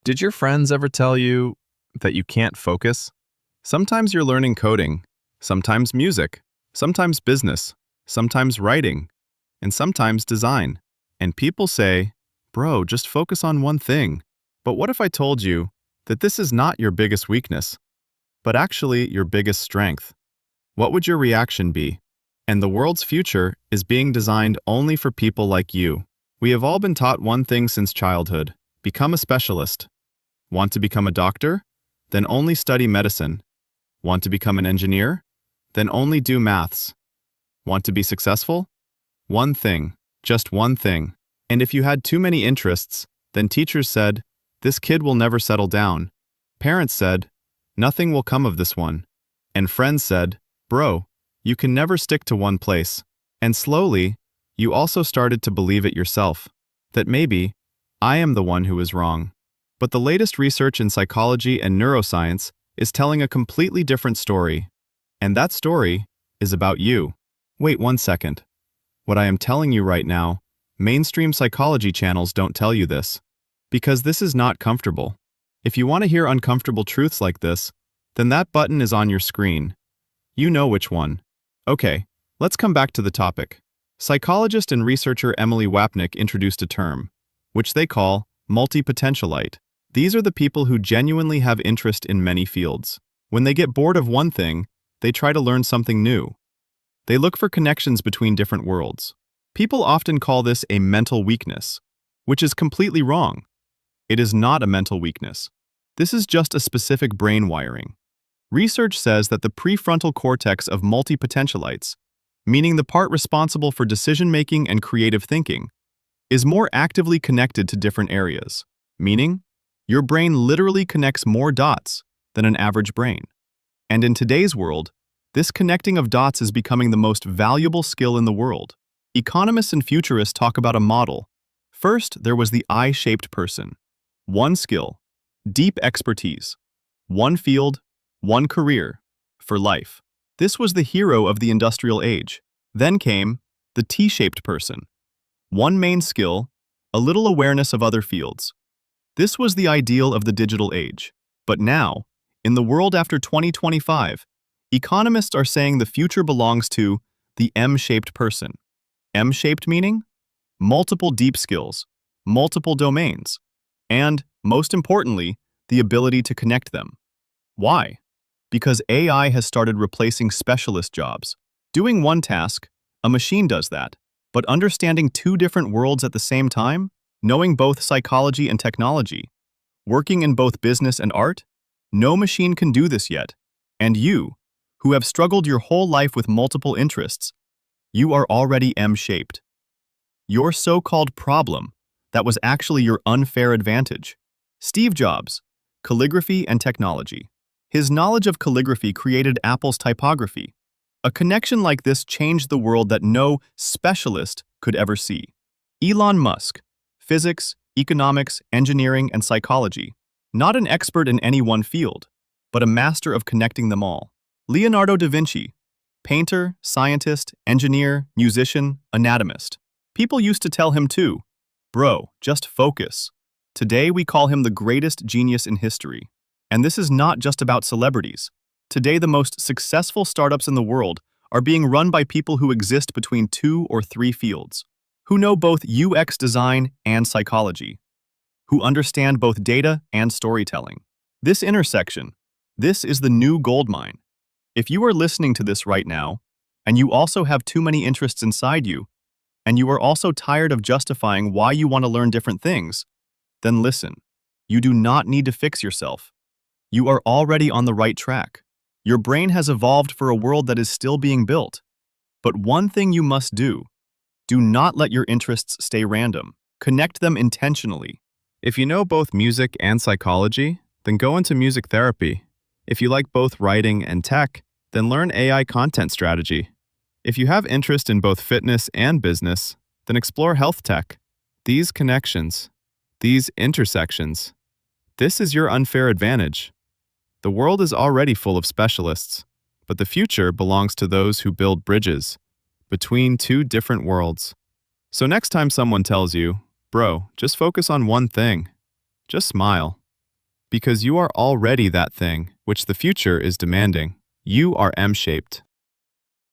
Did your friends ever tell you that you can't focus? Sometimes you're learning coding, sometimes music, sometimes business, sometimes writing, and sometimes design. And people say, bro, just focus on one thing. But what if I told you that this is not your biggest weakness, but actually your biggest strength? What would your reaction be? And the world's future is being designed only for people like you. We have all been taught one thing since childhood: become a specialist. Want to become a doctor? Then only study medicine. Want to become an engineer? Then only do maths. Want to be successful? One thing, just one thing. And if you had too many interests, then teachers said, this kid will never settle down. Parents said, nothing will come of this one. And friends said, bro, you can never stick to one place. And slowly, you also started to believe it yourself, that maybe I am the one who is wrong. But the latest research in psychology and neuroscience is telling a completely different story. And that story is about you. Wait 1 second. What I am telling you right now, mainstream psychology channels don't tell you this. Because this is not comfortable. If you want to hear uncomfortable truths like this, then that button is on your screen. You know which one. Okay, let's come back to the topic. Psychologist and researcher Emily Wapnick introduced a term, which they call multi-potentialite. These are the people who genuinely have interest in many fields. When they get bored of one thing, they try to learn something new. They look for connections between different worlds. People often call this a mental weakness, which is completely wrong. It is not a mental weakness. This is just a specific brain wiring. Research says that the prefrontal cortex of multi-potentialites, meaning the part responsible for decision-making and creative thinking, is more actively connected to different areas, meaning your brain literally connects more dots than an average brain. And in today's world, this connecting of dots is becoming the most valuable skill in the world. Economists and futurists talk about a model. First, there was the I-shaped person. One skill, deep expertise. One field, one career, for life. This was the hero of the industrial age. Then came the T-shaped person. One main skill, a little awareness of other fields. This was the ideal of the digital age. But now, in the world after 2025, economists are saying the future belongs to the M-shaped person. M-shaped meaning? Multiple deep skills, multiple domains, and, most importantly, the ability to connect them. Why? Because AI has started replacing specialist jobs. Doing one task, a machine does that. But understanding two different worlds at the same time, knowing both psychology and technology, working in both business and art, no machine can do this yet. And you, who have struggled your whole life with multiple interests, you are already M-shaped. Your so-called problem, that was actually your unfair advantage. Steve Jobs, calligraphy and technology. His knowledge of calligraphy created Apple's typography. A connection like this changed the world that no specialist could ever see. Elon Musk, physics, economics, engineering, and psychology. Not an expert in any one field, but a master of connecting them all. Leonardo da Vinci, painter, scientist, engineer, musician, anatomist. People used to tell him too, bro, just focus. Today we call him the greatest genius in history. And this is not just about celebrities. Today, the most successful startups in the world are being run by people who exist between 2 or 3 fields, who know both UX design and psychology, who understand both data and storytelling. This intersection, this is the new goldmine. If you are listening to this right now, and you also have too many interests inside you, and you are also tired of justifying why you want to learn different things, then listen. You do not need to fix yourself. You are already on the right track. Your brain has evolved for a world that is still being built. But one thing you must do not let your interests stay random. Connect them intentionally. If you know both music and psychology, then go into music therapy. If you like both writing and tech, then learn AI content strategy. If you have interest in both fitness and business, then explore health tech. These connections, these intersections, this is your unfair advantage. The world is already full of specialists, but the future belongs to those who build bridges between two different worlds. So next time someone tells you, bro, just focus on one thing, just smile. Because you are already that thing which the future is demanding. You are M-shaped.